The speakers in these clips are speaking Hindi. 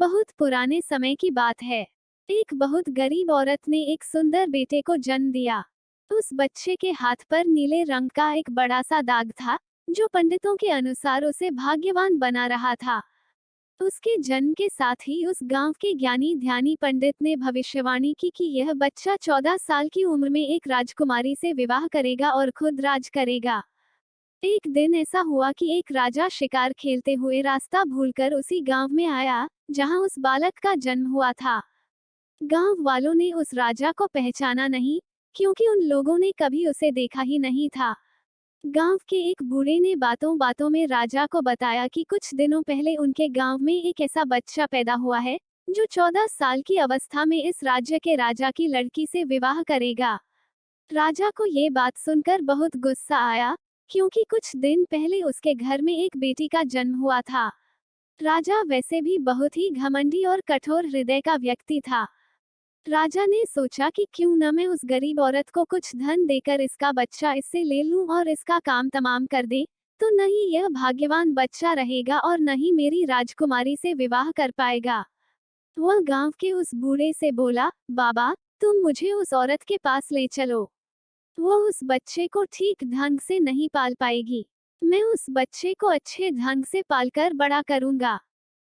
बहुत पुराने समय की बात है। एक बहुत गरीब औरत ने एक सुंदर बेटे को जन्म दिया। उस बच्चे के हाथ पर नीले रंग का एक बड़ा सा दाग था, जो पंडितों के अनुसार उसे भाग्यवान बना रहा था। उसके जन्म के साथ ही उस गांव के ज्ञानी ध्यानी पंडित ने भविष्यवाणी की कि यह बच्चा 14 साल की उम्र में एक राजकुमारी से विवाह करेगा और खुद राज करेगा। एक दिन ऐसा हुआ कि एक राजा शिकार खेलते हुए रास्ता भूलकर उसी गांव में आया, जहां उस बालक का जन्म हुआ था। गांव वालों ने उस राजा को पहचाना नहीं, क्योंकि उन लोगों ने कभी उसे देखा ही नहीं था। गांव के एक बूढ़े ने बातों बातों में राजा को बताया कि कुछ दिनों पहले उनके गांव में एक ऐसा बच्चा पैदा हुआ है, जो 14 साल की अवस्था में इस राज्य के राजा की लड़की से विवाह करेगा। राजा को ये बात सुनकर बहुत गुस्सा आया, क्योंकि कुछ दिन पहले उसके घर में एक बेटी का जन्म हुआ था। राजा वैसे भी बहुत ही घमंडी और कठोर हृदय का व्यक्ति था। राजा ने सोचा कि क्यों न मैं उस गरीब औरत को कुछ धन देकर इसका बच्चा इससे ले लूं और इसका काम तमाम कर दे, तो न ही यह भाग्यवान बच्चा रहेगा और न ही मेरी राजकुमारी से विवाह कर पाएगा। वह गांव के उस बूढ़े से बोला, बाबा, तुम मुझे उस औरत के पास ले चलो। वो उस बच्चे को ठीक ढंग से नहीं पाल पाएगी। मैं उस बच्चे को अच्छे ढंग से पालकर बड़ा करूंगा।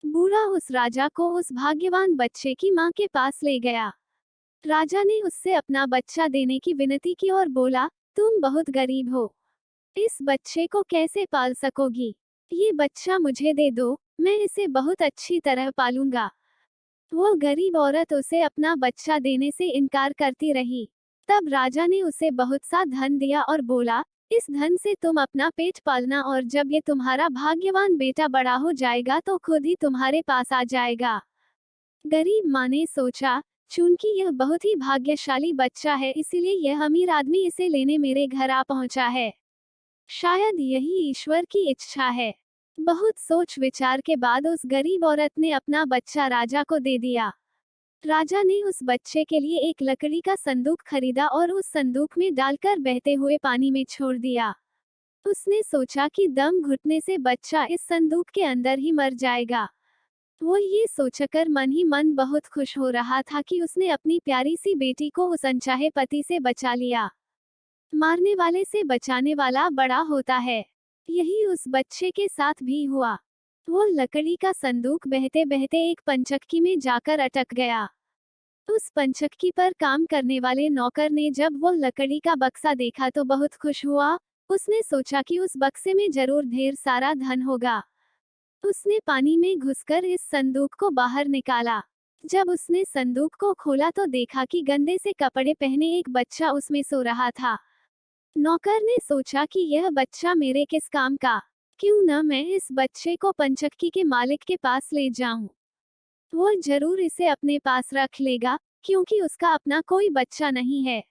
बूढ़ा उस राजा को उस भाग्यवान बच्चे की मां के पास ले गया। राजा ने उससे अपना बच्चा देने की विनती की और बोला, तुम बहुत गरीब हो, इस बच्चे को कैसे पाल सकोगी? ये बच्चा मुझे दे दो, मैं इसे बहुत अच्छी तरह पालूंगा। वो गरीब औरत उसे अपना बच्चा देने से इनकार करती रही। तब राजा ने उसे बहुत सा धन दिया और बोला, इस धन से तुम अपना पेट पालना और जब ये तुम्हारा भाग्यवान बेटा बड़ा हो जाएगा तो खुद ही तुम्हारे पास आ जाएगा। गरीब माँ ने सोचा, चूंकि यह बहुत ही भाग्यशाली बच्चा है, इसीलिए यह अमीर आदमी इसे लेने मेरे घर आ पहुंचा है। शायद यही ईश्वर की इच्छा है। बहुत सोच विचार के बाद उस गरीब औरत ने अपना बच्चा राजा को दे दिया। राजा ने उस बच्चे के लिए एक लकड़ी का संदूक खरीदा और उस संदूक में डालकर बहते हुए पानी में छोड़ दिया। उसने सोचा कि दम घुटने से बच्चा इस संदूक के अंदर ही मर जाएगा। वो ये सोचकर मन ही मन बहुत खुश हो रहा था कि उसने अपनी प्यारी सी बेटी को उस अनचाहे पति से बचा लिया। मारने वाले से बचाने वाला बड़ा होता है। यही उस बच्चे के साथ भी हुआ। वो लकड़ी का संदूक बहते बहते एक पंचक्की में जाकर अटक गया। उस पंचक्की पर काम करने वाले नौकर ने जब वो लकड़ी का बक्सा देखा तो बहुत खुश हुआ। उसने सोचा कि उस बक्से में जरूर ढेर सारा धन होगा। उसने पानी में घुसकर इस संदूक को बाहर निकाला। जब उसने संदूक को खोला तो देखा कि गंदे से कपड़े पहने एक बच्चा उसमें सो रहा था। नौकर ने सोचा कि यह बच्चा मेरे किस काम का, क्यों न मैं इस बच्चे को पंचक्की के मालिक के पास ले जाऊं। वो जरूर इसे अपने पास रख लेगा, क्योंकि उसका अपना कोई बच्चा नहीं है।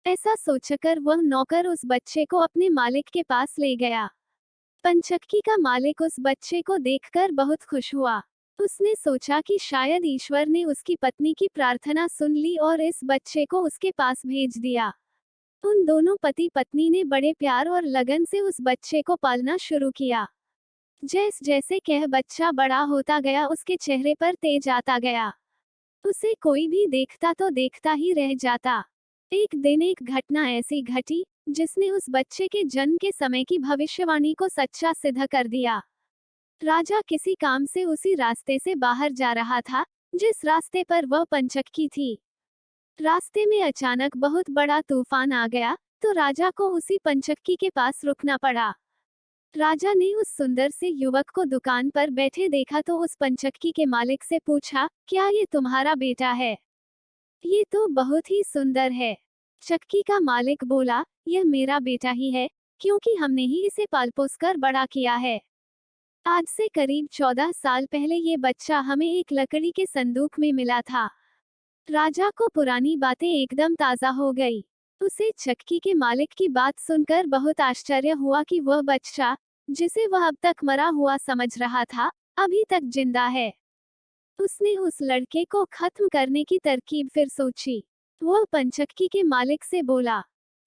ऐसा सोचकर वह नौकर उस बच्चे को अपने मालिक के पास ले गया। पंचक्की का मालिक उस बच्चे को देखकर बहुत खुश हुआ। उसने सोचा कि शायद ईश्वर ने उसकी पत्नी की प्रार्थना सुन ली और इस बच्चे को उसके पास भेज दिया। उन दोनों पति पत्नी ने बड़े प्यार और लगन से उस बच्चे को पालना शुरू किया। जैसे जैसे कह बच्चा बड़ा होता गया, उसके चेहरे पर तेज आता गया। उसे कोई भी देखता तो देखता ही रह जाता। एक दिन एक घटना ऐसी घटी, जिसने उस बच्चे के जन्म के समय की भविष्यवाणी को सच्चा सिद्ध कर दिया। राजा किसी काम से उसी रास्ते से बाहर जा रहा था, जिस रास्ते पर वह पंचक्की थी। रास्ते में अचानक बहुत बड़ा तूफान आ गया, तो राजा को उसी पंचक्की के पास रुकना पड़ा। राजा ने उस सुंदर से युवक को दुकान पर बैठे देखा तो उस पंचक्की के मालिक से पूछा, क्या ये तुम्हारा बेटा है? ये तो बहुत ही सुंदर है। चक्की का मालिक बोला, यह मेरा बेटा ही है, क्योंकि हमने ही इसे पाल पोस कर बड़ा किया है। आज से करीब 14 साल पहले ये बच्चा हमें एक लकड़ी के संदूक में मिला था। राजा को पुरानी बातें एकदम ताजा हो गई। उसे चक्की के मालिक की बात सुनकर बहुत आश्चर्य हुआ कि वह बच्चा, जिसे वह अब तक मरा हुआ समझ रहा था, अभी तक जिंदा है। उसने उस लड़के को खत्म करने की तरकीब फिर सोची। वह पंचक्की के मालिक से बोला,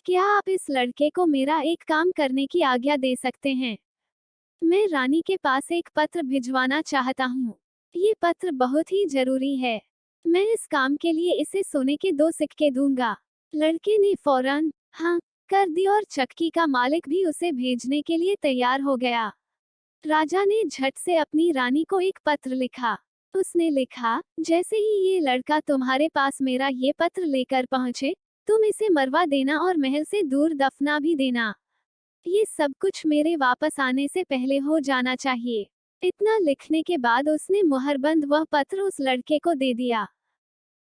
क्या आप इस लड़के को मेरा एक काम करने की आज्ञा दे सकते हैं? मैं रानी के पास एक पत्र भिजवाना चाहता हूँ। ये पत्र बहुत ही जरूरी है। मैं इस काम के लिए इसे सोने के 2 सिक्के दूंगा। लड़के ने फौरन हाँ कर दी और चक्की का मालिक भी उसे भेजने के लिए तैयार हो गया। राजा ने झट से अपनी रानी को एक पत्र लिखा। उसने लिखा, जैसे ही ये लड़का तुम्हारे पास मेरा ये पत्र लेकर पहुंचे, तुम इसे मरवा देना और महल से दूर दफना भी देना। ये सब कुछ मेरे वापस आने से पहले हो जाना चाहिए। इतना लिखने के बाद उसने मुहरबंद वह पत्र उस लड़के को दे दिया।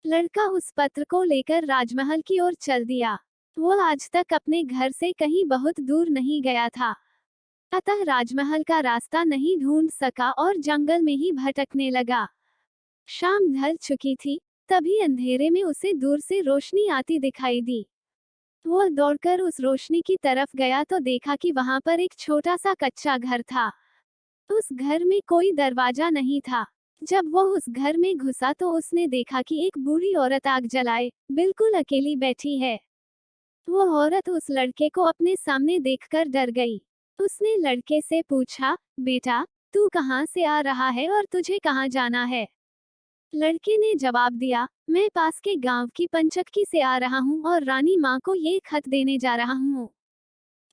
लड़का उस पत्र को लेकर राजमहल की ओर चल दिया। वो आज तक अपने घर से कहीं बहुत दूर नहीं गया था, अतः राजमहल का रास्ता नहीं ढूंढ सका और जंगल में ही भटकने लगा। शाम ढल चुकी थी, तभी अंधेरे में उसे दूर से रोशनी आती दिखाई दी। वो दौड़कर उस रोशनी की तरफ गया तो देखा कि वहां पर एक छोटा सा कच्चा घर था। उस घर में कोई दरवाजा नहीं था। जब वो उस घर में घुसा तो उसने देखा कि एक बूढ़ी औरत आग जलाए बिल्कुल अकेली बैठी है। वो औरत उस लड़के को अपने सामने देखकर डर गई। उसने लड़के से पूछा, बेटा, तू कहाँ से आ रहा है और तुझे कहाँ जाना है? लड़के ने जवाब दिया, मैं पास के गांव की पंचक्की से आ रहा हूँ और रानी माँ को ये खत देने जा रहा हूँ।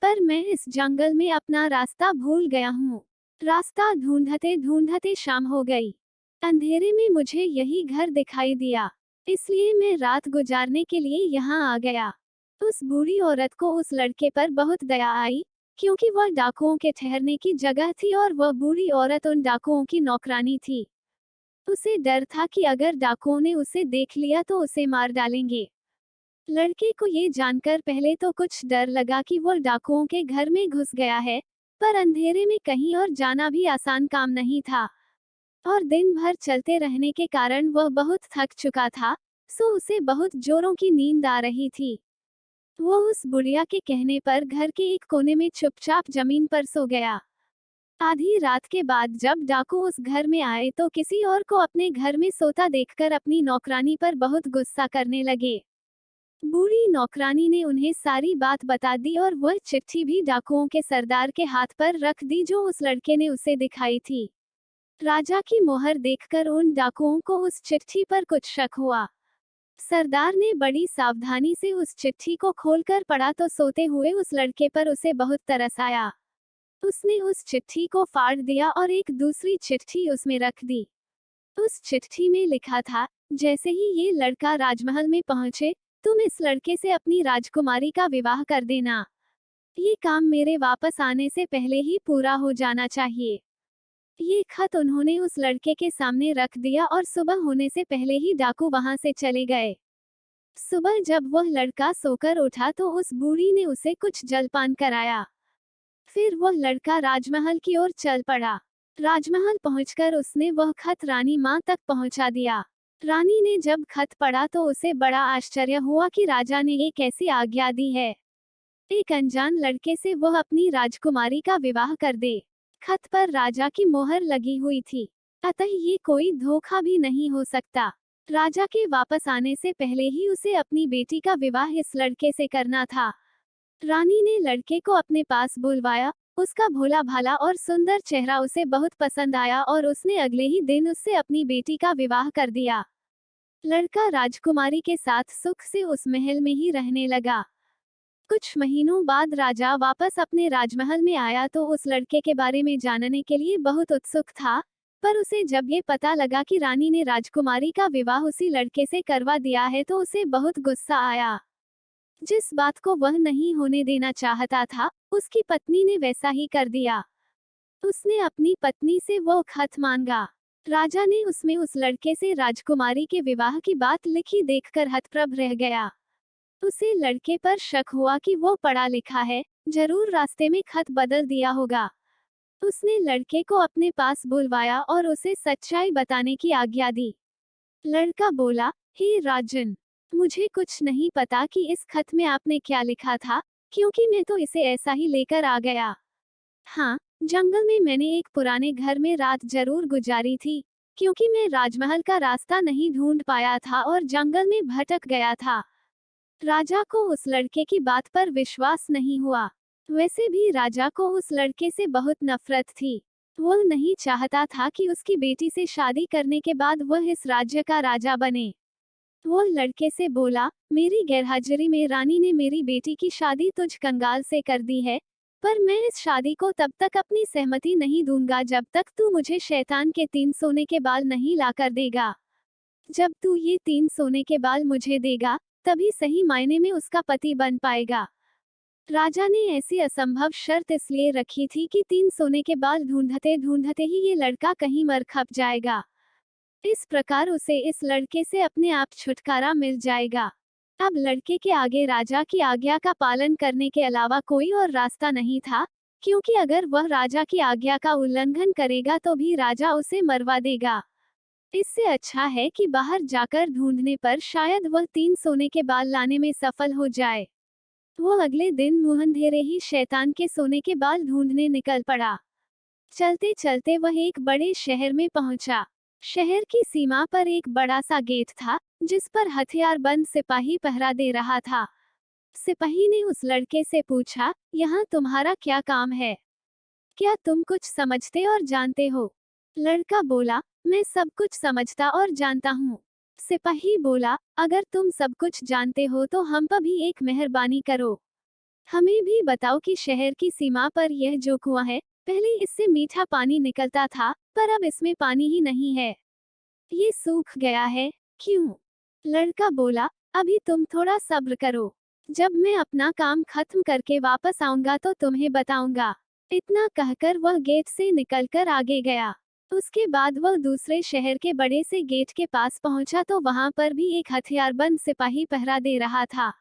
पर मैं इस जंगल में अपना रास्ता भूल गया हूँ। रास्ता ढूंढते ढूंढते शाम हो गई। अंधेरे में मुझे यही घर दिखाई दिया, इसलिए मैं रात गुजारने के लिए यहाँ आ गया। उस बूढ़ी औरत को उस लड़के पर बहुत दया आई, क्योंकि वह डाकुओं के ठहरने की जगह थी और वह बूढ़ी औरत उन डाकुओं की नौकरानी थी। उसे डर था कि अगर डाकुओं ने उसे देख लिया तो उसे मार डालेंगे। लड़के को ये जानकर पहले तो कुछ डर लगा कि वो डाकुओं के घर में घुस गया है, पर अंधेरे में कहीं और जाना भी आसान काम नहीं था और दिन भर चलते रहने के कारण वह बहुत थक चुका था, सो उसे बहुत जोरों की नींद आ रही थी। वो उस बुढ़िया के कहने पर घर के एक कोने में चुपचाप जमीन पर सो गया। आधी रात के बाद जब डाकू उस घर में आए तो किसी और को अपने घर में सोता देखकर अपनी नौकरानी पर बहुत गुस्सा करने लगे। बूढ़ी नौकरानी ने उन्हें सारी बात बता दी और वह चिट्ठी भी डाकुओं के सरदार के हाथ पर रख दी जो उस लड़के ने उसे दिखाई थी। राजा की मोहर देखकर उन डाकुओं को उस चिट्ठी पर कुछ शक हुआ। सरदार ने बड़ी सावधानी से उस चिट्ठी को खोलकर पढ़ा तो सोते हुए उस लड़के पर उसे बहुत तरस आया। उसने उस चिट्ठी को फाड़ दिया और एक दूसरी चिट्ठी उसमें रख दी। उस चिट्ठी में लिखा था, जैसे ही ये लड़का राजमहल में पहुंचे, तुम इस लड़के से अपनी राजकुमारी का विवाह कर देना। ये काम मेरे वापस आने से पहले ही पूरा हो जाना चाहिए। ये खत उन्होंने उस लड़के के सामने रख दिया और सुबह होने से पहले ही डाकू वहां से चले गए। सुबह जब वह लड़का सोकर उठा तो उस बूढ़ी ने उसे कुछ जलपान कराया। फिर वह लड़का राजमहल की ओर चल पड़ा। राजमहल पहुंचकर उसने वह खत रानी माँ तक पहुंचा दिया। रानी ने जब खत पढ़ा तो उसे बड़ा आश्चर्य हुआ कि राजा ने एक ऐसी आज्ञा दी है, एक अनजान लड़के से वह अपनी राजकुमारी का विवाह कर दे। खत पर राजा की मोहर लगी हुई थी, अतः ये कोई धोखा भी नहीं हो सकता। राजा के वापस आने से पहले ही उसे अपनी बेटी का विवाह इस लड़के से करना था। रानी ने लड़के को अपने पास बुलवाया। उसका भोला भाला और सुंदर चेहरा उसे बहुत पसंद आया और उसने अगले ही दिन उससे अपनी बेटी का विवाह कर दिया। लड़का राजकुमारी के साथ सुख से उस महल में ही रहने लगा। कुछ महीनों बाद राजा वापस अपने राजमहल में आया तो उस लड़के के बारे में जानने के लिए बहुत उत्सुक था, पर उसे जब ये पता लगा कि रानी ने राजकुमारी का विवाह उसी लड़के से करवा दिया है तो उसे बहुत गुस्सा आया। जिस बात को वह नहीं होने देना चाहता था, उसकी पत्नी ने वैसा ही कर दिया। उसने अपनी पत्नी से वो खत मांगा। राजा ने उसमें उस लड़के से राजकुमारी के विवाह की बात लिखी देखकर हतप्रभ रह गया। उसे लड़के पर शक हुआ कि वो पढ़ा लिखा है, जरूर रास्ते में खत बदल दिया होगा। उसने लड़के को अपने पास बुलवाया और उसे सच्चाई बताने की आज्ञा दी। लड़का बोला, हे राजन, मुझे कुछ नहीं पता कि इस खत में आपने क्या लिखा था, क्योंकि मैं तो इसे ऐसा ही लेकर आ गया। हाँ, जंगल में मैंने एक पुराने घर में रात जरूर गुजारी थी, क्योंकि मैं राजमहल का रास्ता नहीं ढूंढ पाया था और जंगल में भटक गया था। राजा को उस लड़के की बात पर विश्वास नहीं हुआ। वैसे भी राजा को उस लड़के से बहुत नफरत थी। वो नहीं चाहता था कि उसकी बेटी से शादी करने के बाद वह इस राज्य का राजा बने। वो लड़के से बोला, मेरी गैरहाजिरी में रानी ने मेरी बेटी की शादी तुझ कंगाल से कर दी है, पर मैं इस शादी को तब तक अपनी सहमति नहीं दूंगा जब तक तू मुझे शैतान के 3 सोने के बाल नहीं लाकर देगा। जब तू ये 3 सोने के बाल मुझे देगा, तभी सही मायने में उसका पति बन पाएगा। राजा ने ऐसी असंभव शर्त इसलिए रखी थी कि 3 सोने के बाल ढूंढते ढूंढते ही ये लड़का कहीं मर खप जाएगा। इस प्रकार उसे इस लड़के से अपने आप छुटकारा मिल जाएगा। अब लड़के के आगे राजा की आज्ञा का पालन करने के अलावा कोई और रास्ता नहीं था, क्योंकि अगर वह राजा की आज्ञा का उल्लंघन करेगा तो भी राजा उसे मरवा देगा। इससे अच्छा है कि बाहर जाकर ढूंढने पर शायद वह 3 सोने के बाल लाने में सफल हो जाए। वो अगले दिन मुहंधेरे ही शैतान के सोने के बाल ढूंढने निकल पड़ा। चलते चलते वह एक बड़े शहर में पहुंचा। शहर की सीमा पर एक बड़ा सा गेट था, जिस पर हथियारबंद सिपाही पहरा दे रहा था। सिपाही ने उस लड़के से पूछा, यहाँ तुम्हारा क्या काम है? क्या तुम कुछ समझते और जानते हो? लड़का बोला, मैं सब कुछ समझता और जानता हूँ। सिपाही बोला, अगर तुम सब कुछ जानते हो तो हम पर भी एक मेहरबानी करो। हमें भी बताओ कि शहर की सीमा पर यह जो कुआं है, पहले इससे मीठा पानी निकलता था, पर अब इसमें पानी ही नहीं है। ये सूख गया है, क्यों? लड़का बोला, अभी तुम थोड़ा सब्र करो। जब मैं अपना काम खत्म करके वापस आऊंगा तो तुम्हें बताऊंगा। इतना कहकर वह गेट से निकलकर आगे गया। उसके बाद वह दूसरे शहर के बड़े से गेट के पास पहुंचा तो वहां पर भी एक हथियारबंद सिपाही पहरा दे रहा था।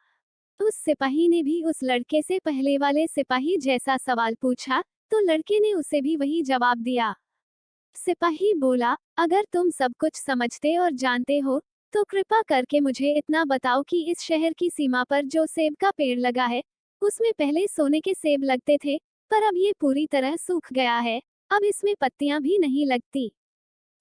उस सिपाही ने भी उस लड़के से पहले वाले सिपाही जैसा सवाल पूछा, तो लड़के ने उसे भी वही जवाब दिया। सिपाही बोला, अगर तुम सब कुछ समझते और जानते हो, तो कृपा करके मुझे इतना बताओ कि इस शहर की सीमा पर जो सेब का पेड़ लगा है, उसमें पहले सोने के सेब लगते थे, पर अब ये पूरी तरह सूख गया है, अब इसमें पत्तियां भी नहीं लगती।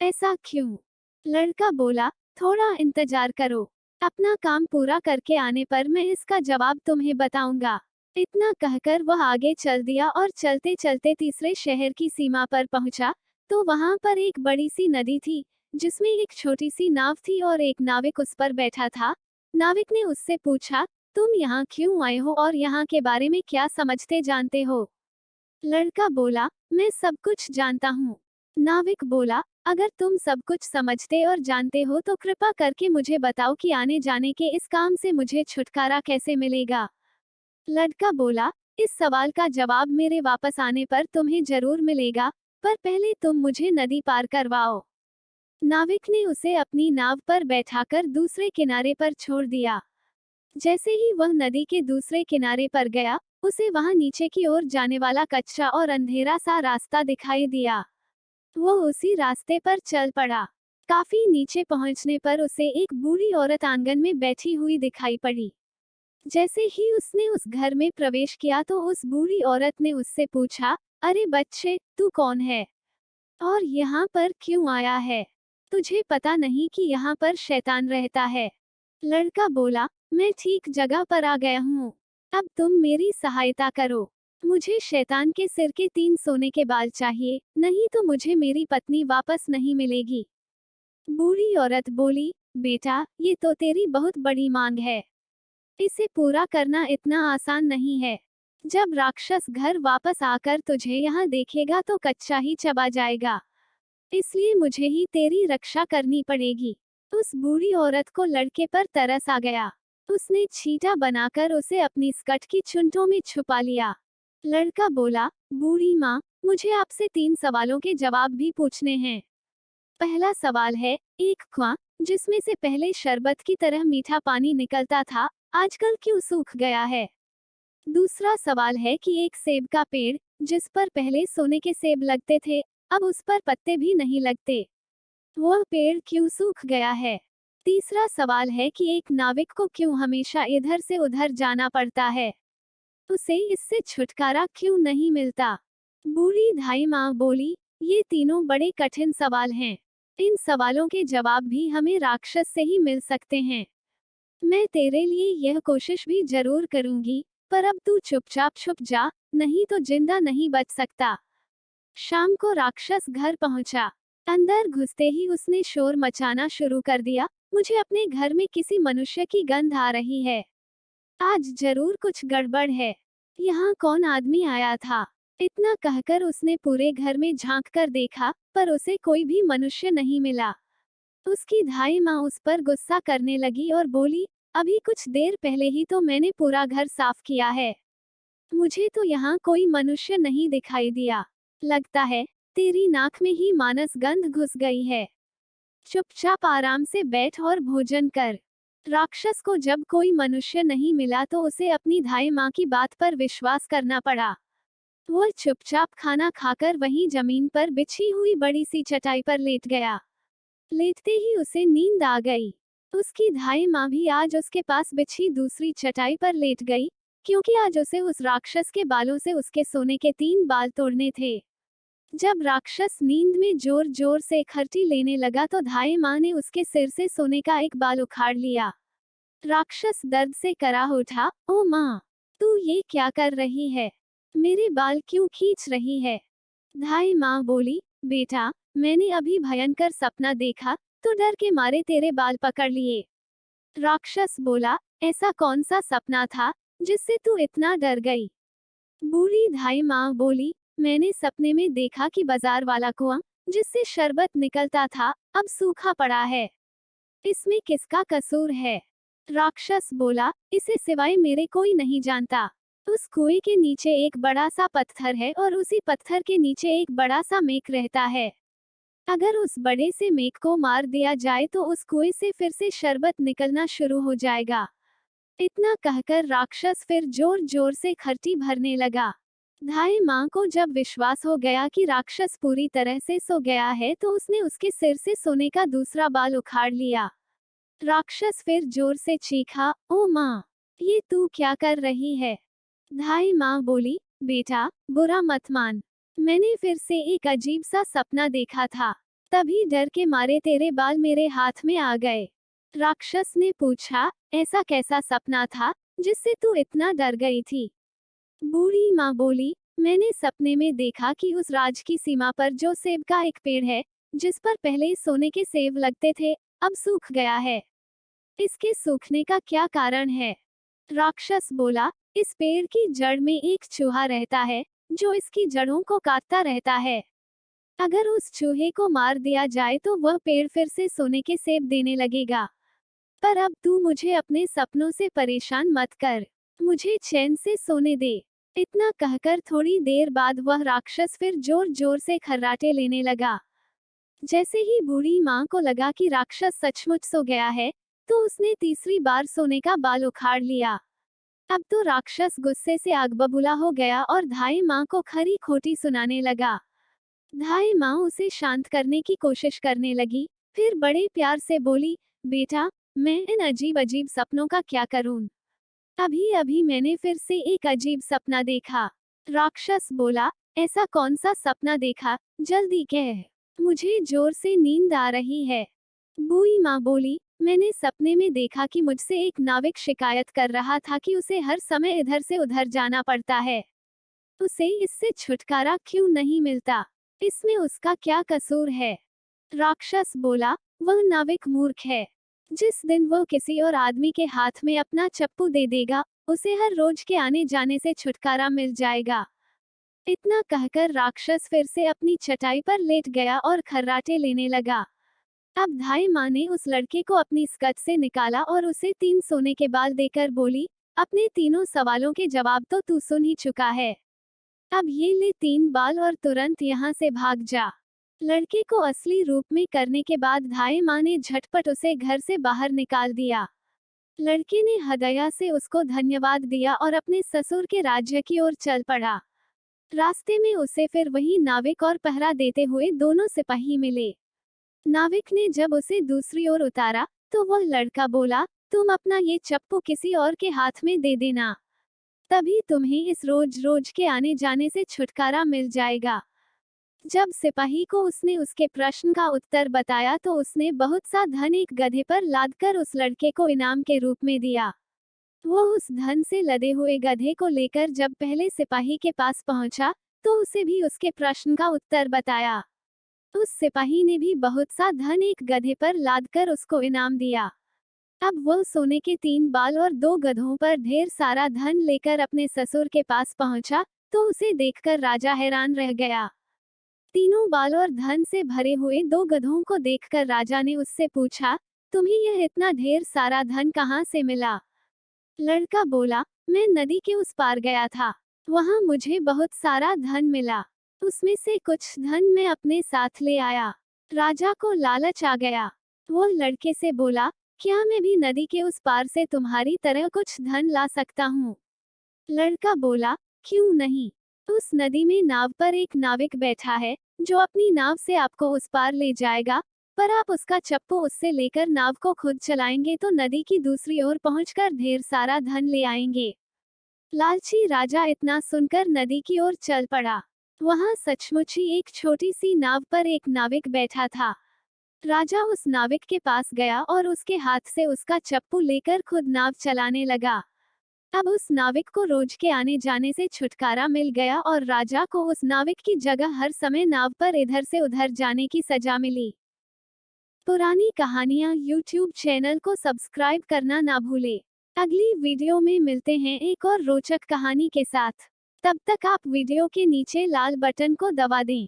ऐसा क्यों? लड़का बोला, थोड़ा इंतजार करो। अपना काम पूरा करके आने पर मैं इसका जवाब तुम्हें बताऊंगा। इतना कहकर वह आगे चल दिया और चलते चलते तीसरे शहर की सीमा पर पहुंचा, तो वहां पर एक बड़ी सी नदी थी, जिसमें एक छोटी सी नाव थी और एक नाविक उस पर बैठा था। नाविक ने उससे पूछा, तुम यहाँ क्यों आए हो और यहाँ के बारे में क्या समझते जानते हो? लड़का बोला, मैं सब कुछ जानता हूँ। नाविक बोला, अगर तुम सब कुछ समझते और जानते हो तो कृपा करके मुझे बताओ कि आने जाने के इस काम से मुझे छुटकारा कैसे मिलेगा? लड़का बोला, इस सवाल का जवाब मेरे वापस आने पर तुम्हें जरूर मिलेगा, पर पहले तुम मुझे नदी पार करवाओ। नाविक ने उसे अपनी नाव पर बैठाकर दूसरे किनारे पर छोड़ दिया। जैसे ही वह नदी के दूसरे किनारे पर गया, उसे वहां नीचे की ओर जाने वाला कच्चा और अंधेरा सा रास्ता दिखाई दिया। वो उसी रास्ते पर चल पड़ा। काफी नीचे पहुंचने पर उसे एक बूढ़ी औरत आंगन में बैठी हुई दिखाई पड़ी। जैसे ही उसने उस घर में प्रवेश किया तो उस बूढ़ी औरत ने उससे पूछा, अरे बच्चे, तू कौन है? और यहाँ पर क्यों आया है? तुझे पता नहीं कि यहाँ पर शैतान रहता है? लड़का बोला, मैं ठीक जगह पर आ गया हूँ। अब तुम मेरी सहायता करो। मुझे शैतान के सिर के 3 सोने के बाल चाहिए, नहीं तो मुझे मेरी पत्नी वापस नहीं मिलेगी। बूढ़ी औरत बोली, बेटा, ये तो तेरी बहुत बड़ी मांग है। इसे पूरा करना इतना आसान नहीं है। जब राक्षस घर वापस आकर तुझे यहाँ देखेगा तो कच्चा ही चबा जाएगा। इसलिए मुझे ही तेरी रक्षा करनी पड़ेगी। उस बूढ़ी औरत को लड़के पर तरस आ गया। उसने छींटा बनाकर उसे अपनी स्कर्ट की चुन्टों में छुपा लिया। लड़का बोला, बूढ़ी माँ, मुझे आपसे 3 सवालों के जवाब भी पूछने हैं। पहला सवाल है, एक कुआं जिसमें से पहले शरबत की तरह मीठा पानी निकलता था, आजकल क्यों सूख गया है? दूसरा सवाल है कि एक सेब का पेड़ जिस पर पहले सोने के सेब लगते थे, अब उस पर पत्ते भी नहीं लगते, वह पेड़ क्यों सूख गया है? तीसरा सवाल है कि एक नाविक को क्यों हमेशा इधर से उधर जाना पड़ता है, उसे इससे छुटकारा क्यों नहीं मिलता? बूढ़ी धाई माँ बोली, ये तीनों बड़े कठिन सवाल हैं। इन सवालों के जवाब भी हमें राक्षस से ही मिल सकते हैं। मैं तेरे लिए यह कोशिश भी जरूर करूंगी, पर अब तू चुपचाप छुप जा, नहीं तो जिंदा नहीं बच सकता। शाम को राक्षस घर पहुंचा। अंदर घुसते ही उसने शोर मचाना शुरू कर दिया, मुझे अपने घर में किसी मनुष्य की गंध आ रही है। आज जरूर कुछ गड़बड़ है। यहाँ कौन आदमी आया था? इतना कहकर उसने पूरे घर में झांक कर देखा, पर उसे कोई भी मनुष्य नहीं मिला। उसकी धाई माँ उस पर गुस्सा करने लगी और बोली, अभी कुछ देर पहले ही तो मैंने पूरा घर साफ किया है। मुझे तो यहाँ कोई मनुष्य नहीं दिखाई दिया। लगता है तेरी नाक में ही मानस गंध घुस गई है। चुपचाप आराम से बैठ और भोजन कर। राक्षस को जब कोई मनुष्य नहीं मिला तो उसे अपनी धाई माँ की बात पर विश्वास करना पड़ा। वह चुपचाप खाना खाकर वहीं जमीन पर बिछी हुई बड़ी सी चटाई पर लेट गया। लेटते ही उसे नींद आ गई। उसकी धाई माँ भी आज उसके पास बिछी दूसरी चटाई पर लेट गई, क्योंकि आज उसे उस राक्षस के बालों से उसके सोने के 3 बाल तोड़ने थे। जब राक्षस नींद में जोर जोर से खर्ची लेने लगा तो धाई माँ ने उसके सिर से सोने का एक बाल उखाड़ लिया। राक्षस दर्द से कराह उठा, ओ माँ, तू ये क्या कर रही है? मेरे बाल क्यों खींच रही है? धाई माँ बोली, बेटा, मैंने अभी भयंकर सपना देखा, तो डर के मारे तेरे बाल पकड़ लिए। राक्षस बोला, ऐसा कौन सा सपना था जिससे तू इतना डर गई? बूढ़ी धाई माँ बोली, मैंने सपने में देखा कि बाजार वाला कुआं जिससे शरबत निकलता था अब सूखा पड़ा है। इसमें किसका कसूर है? राक्षस बोला, इसे सिवाय मेरे कोई नहीं जानता। उस कुएं के नीचे एक बड़ा सा पत्थर है और उसी पत्थर के नीचे एक बड़ा सा मेक रहता है। अगर उस बड़े से मेक को मार दिया जाए तो उस कुएं से फिर से शरबत निकलना शुरू हो जाएगा। इतना कहकर राक्षस फिर जोर जोर से खर्ची भरने लगा। धाई माँ को जब विश्वास हो गया कि राक्षस पूरी तरह से सो गया है तो उसने उसके सिर से सोने का दूसरा बाल उखाड़ लिया। राक्षस फिर जोर से चीखा, ओ माँ, ये तू क्या कर रही है? धाई माँ बोली, बेटा, बुरा मत मान। मैंने फिर से एक अजीब सा सपना देखा था, तभी डर के मारे तेरे बाल मेरे हाथ में आ गए। राक्षस ने पूछा, ऐसा कैसा सपना था जिससे तू इतना डर गई थी? बूढ़ी माँ बोली, मैंने सपने में देखा कि उस राज की सीमा पर जो सेब का एक पेड़ है, जिस पर पहले सोने के सेब लगते थे, अब सूख गया है। इसके सूखने का क्या कारण है? राक्षस बोला, इस पेड़ की जड़ में एक चूहा रहता है, जो इसकी जड़ों को काटता रहता है। अगर उस चूहे को मार दिया जाए तो वह पेड़ फिर से सोने के सेब देने लगेगा। पर अब तू मुझे अपने सपनों से परेशान मत कर, मुझे चैन से सोने दे। इतना कहकर थोड़ी देर बाद वह राक्षस फिर जोर जोर से खर्राटे लेने लगा। जैसे ही बूढ़ी माँ को लगा कि राक्षस सचमुच सो गया है, तो उसने तीसरी बार सोने का बाल उखाड़ लिया। अब तो राक्षस गुस्से से आग बबूला हो गया और धाई माँ को खरी खोटी सुनाने लगा। धाई माँ उसे शांत करने की कोशिश करने लगी, फिर बड़े प्यार से बोली, बेटा, मैं इन अजीब अजीब सपनों का क्या करूं? अभी अभी मैंने फिर से एक अजीब सपना देखा। राक्षस बोला, ऐसा कौन सा सपना देखा, जल्दी कह, मुझे जोर से नींद आ रही है। बूढ़ी माँ बोली, मैंने सपने में देखा कि मुझसे एक नाविक शिकायत कर रहा था कि उसे हर समय इधर से उधर जाना पड़ता है। उसे इससे छुटकारा क्यों नहीं मिलता? इसमें उसका क्या कसूर है? राक्षस बोला, वह नाविक मूर्ख है। जिस दिन वो किसी और आदमी के हाथ में अपना चप्पू दे देगा, उसे हर रोज के आने जाने से छुटकारा मिल जाएगा। इतना कहकर राक्षस फिर से अपनी चटाई पर लेट गया और खर्राटे लेने लगा। अब धाई माँ ने उस लड़के को अपनी स्कर्ट से निकाला और उसे 3 सोने के बाल देकर बोली, अपने तीनों सवालों के जवाब तो तू सुन ही चुका है। अब ये ले 3 बाल और तुरंत यहाँ से भाग जा। लड़के को असली रूप में करने के बाद धाई माँ ने झटपट उसे घर से बाहर निकाल दिया। लड़के ने हृदय से उसको धन्यवाद दिया और अपने ससुर के राज्य की ओर चल पड़ा। रास्ते में उसे फिर वही नाविक और पहरा देते हुए दोनों सिपाही मिले। नाविक ने जब उसे दूसरी ओर उतारा तो वह लड़का बोला, तुम अपना ये चप्पू किसी और के हाथ में दे देना, तभी तुम्हें इस रोज रोज के आने जाने से छुटकारा मिल जाएगा। जब सिपाही को उसने उसके प्रश्न का उत्तर बताया तो उसने बहुत सा धन एक गधे पर लादकर उस लड़के को इनाम के रूप में दिया। वो उस धन से लदे हुए गधे को लेकर जब पहले सिपाही के पास पहुंचा, तो उसे भी उसके प्रश्न का उत्तर बताया। उस सिपाही ने भी बहुत सा धन एक गधे पर लादकर उसको इनाम दिया। अब वो सोने के 3 बाल और 2 गधों पर ढेर सारा धन लेकर अपने ससुर के पास पहुंचा, तो उसे देखकर राजा हैरान रह गया। तीनों बाल और धन से भरे हुए 2 गधों को देखकर राजा ने उससे पूछा, तुम्हें यह इतना ढेर सारा धन कहाँ से मिला? लड़का बोला, मैं नदी के उस पार गया था, वहाँ मुझे बहुत सारा धन मिला, उसमें से कुछ धन मैं अपने साथ ले आया। राजा को लालच आ गया। वो लड़के से बोला, क्या मैं भी नदी के उस पार से तुम्हारी तरह कुछ धन ला सकता हूँ? लड़का बोला, क्यों नहीं? उस नदी में नाव पर एक नाविक बैठा है, जो अपनी नाव से आपको उस पार ले जाएगा, पर आप उसका चप्पू उससे लेकर नाव को खुद चलाएंगे तो नदी की दूसरी ओर पहुंचकर ढेर सारा धन ले आएंगे। लालची राजा इतना सुनकर नदी की ओर चल पड़ा। वहां सचमुच ही एक छोटी सी नाव पर एक नाविक बैठा था। राजा उस नाविक के पास गया और उसके हाथ से उसका चप्पू लेकर खुद नाव चलाने लगा। अब उस नाविक को रोज के आने जाने से छुटकारा मिल गया और राजा को उस नाविक की जगह हर समय नाव पर इधर से उधर जाने की सजा मिली। पुरानी कहानियाँ यूट्यूब चैनल को सब्सक्राइब करना ना भूले। अगली वीडियो में मिलते हैं एक और रोचक कहानी के साथ। तब तक आप वीडियो के नीचे लाल बटन को दबा दें।